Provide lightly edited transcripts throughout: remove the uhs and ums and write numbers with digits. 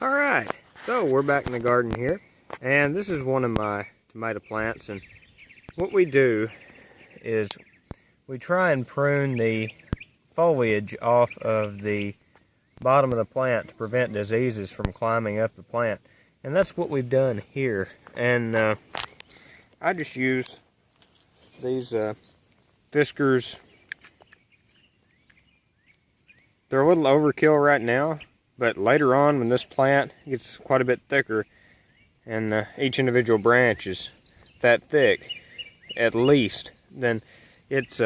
Alright, so we're back in the garden here, and this is one of my tomato plants, and what we do is we try and prune the foliage off of the bottom of the plant to prevent diseases from climbing up the plant, and that's what we've done here. And I just use these Fiskars. They're a little overkill right now, but later on when this plant gets quite a bit thicker and each individual branch is that thick at least, then it's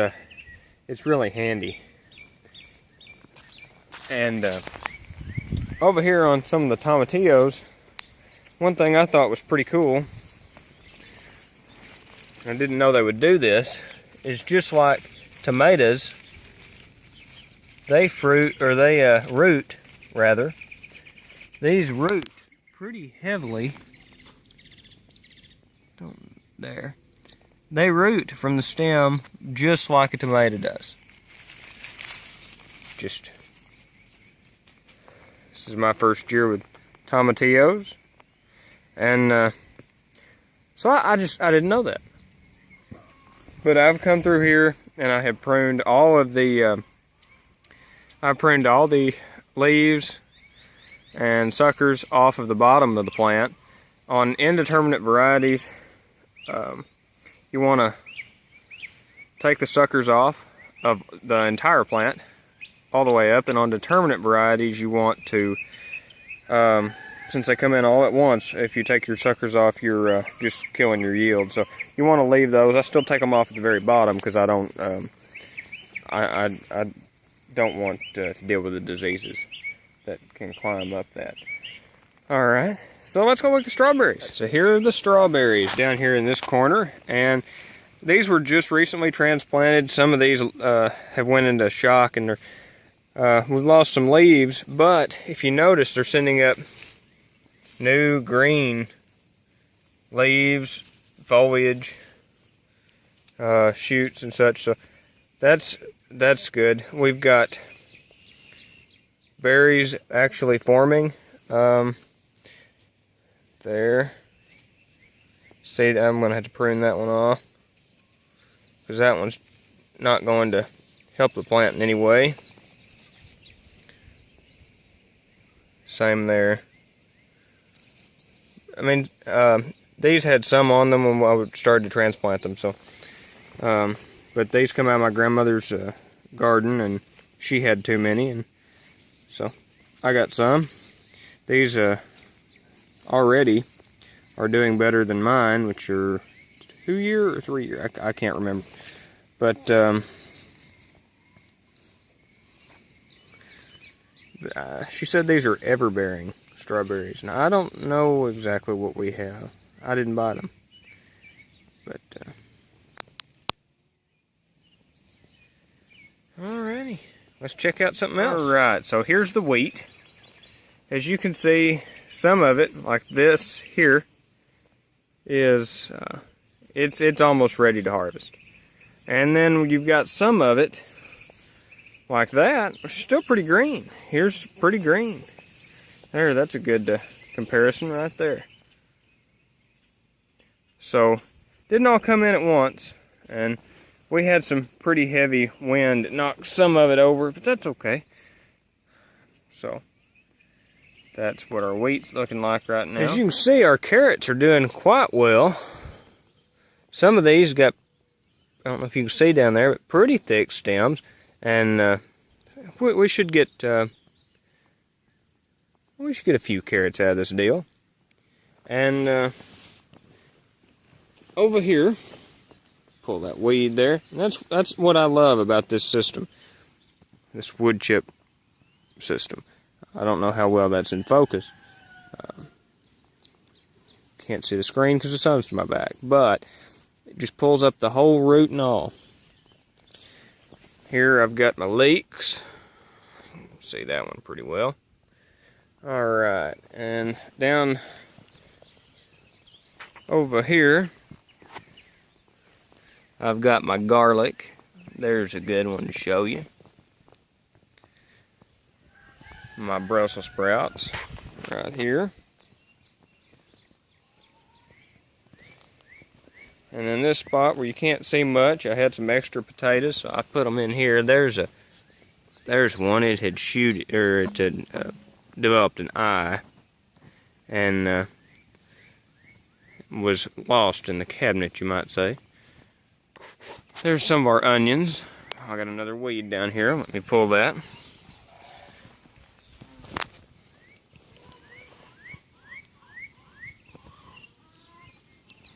really handy. And over here on some of the tomatillos, one thing I thought was pretty cool, I didn't know they would do this, is just like tomatoes, they root rather. These root pretty heavily. There. They root from the stem just like a tomato does. This is my first year with tomatillos, and so I didn't know that. But I've come through here and I have pruned all of the leaves and suckers off of the bottom of the plant. On indeterminate varieties, you want to take the suckers off of the entire plant all the way up, and on determinate varieties you want to, since they come in all at once, if you take your suckers off, you're just killing your yield. So you want to leave those. I still take them off at the very bottom because I don't want to deal with the diseases that can climb up that. Alright, so let's go look at the strawberries. So here are the strawberries down here in this corner, and these were just recently transplanted. Some of these have went into shock, and we've lost some leaves, but if you notice, they're sending up new green leaves, foliage, shoots and such, so that's good. We've got berries actually forming. There. See, I'm going to have to prune that one off because that one's not going to help the plant in any way. Same there. I mean, these had some on them when I started to transplant them, so but these come out of my grandmother's garden, and she had too many, and so I got some. These already are doing better than mine, which are 2 year or 3 year. I can't remember, but she said these are ever-bearing strawberries. Now I don't know exactly what we have. I didn't buy them, but alrighty, let's check out something else. Alright, so here's the wheat. As you can see, some of it, like this here, is it's almost ready to harvest. And then you've got some of it, like that, which is still pretty green. Here's pretty green. There, that's a good comparison right there. So, didn't all come in at once, and we had some pretty heavy wind that knocked some of it over, but that's okay. So, that's what our wheat's looking like right now. As you can see, our carrots are doing quite well. Some of these got, I don't know if you can see down there, but pretty thick stems, and we should get a few carrots out of this deal. And over here, pull that weed there. And that's what I love about this system, this wood chip system. I don't know how well that's in focus. Can't see the screen because the sun's to my back, but it just pulls up the whole root and all. Here I've got my leeks. See that one pretty well. Alright, and down over here I've got my garlic. There's a good one to show you. My Brussels sprouts. right here. And in this spot where you can't see much, I had some extra potatoes, so I put them in here. There's one. It had developed an eye and was lost in the cabinet, you might say. There's some of our onions. I got another weed down here. Let me pull that.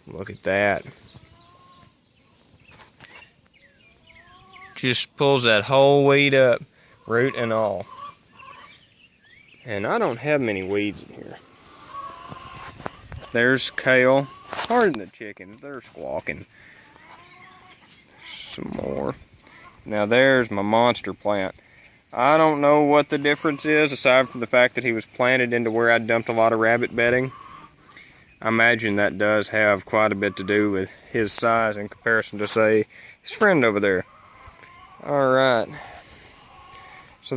Look at that. Just pulls that whole weed up, root and all. And I don't have many weeds in here. There's kale. Pardon the chickens, they're squawking. Some more. Now there's my monster plant. I don't know what the difference is, aside from the fact that he was planted into where I dumped a lot of rabbit bedding. I imagine that does have quite a bit to do with his size in comparison to, say, his friend over there. Alright. So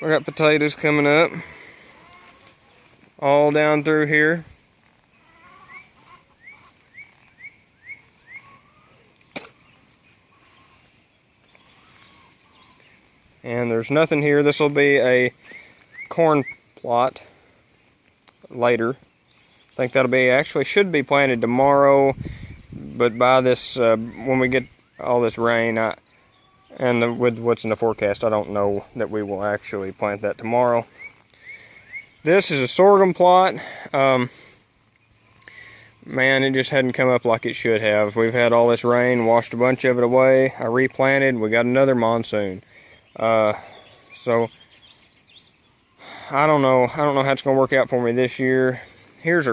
we got potatoes coming up. All down through here. And there's nothing here. This will be a corn plot later. I think that'll be, actually should be planted tomorrow, but by this, when we get all this rain, with what's in the forecast, I don't know that we will actually plant that tomorrow. This is a sorghum plot. Man, it just hadn't come up like it should have. We've had all this rain, washed a bunch of it away. I replanted, we got another monsoon. So I don't know how it's going to work out for me this year. Here's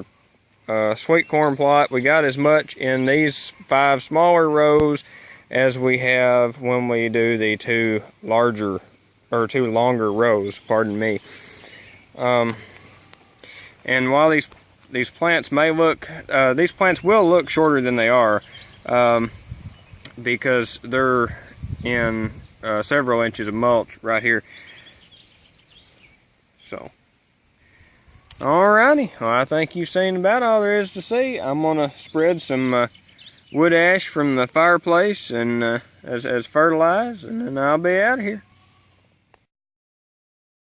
our sweet corn plot. We got as much in these 5 smaller rows as we have when we do the 2 longer rows, pardon me. And while these plants may look, these plants will look shorter than they are, because they're in several inches of mulch right here. So, alrighty, well, I think you've seen about all there is to see. I'm gonna spread some wood ash from the fireplace and as fertilize, and then I'll be out of here.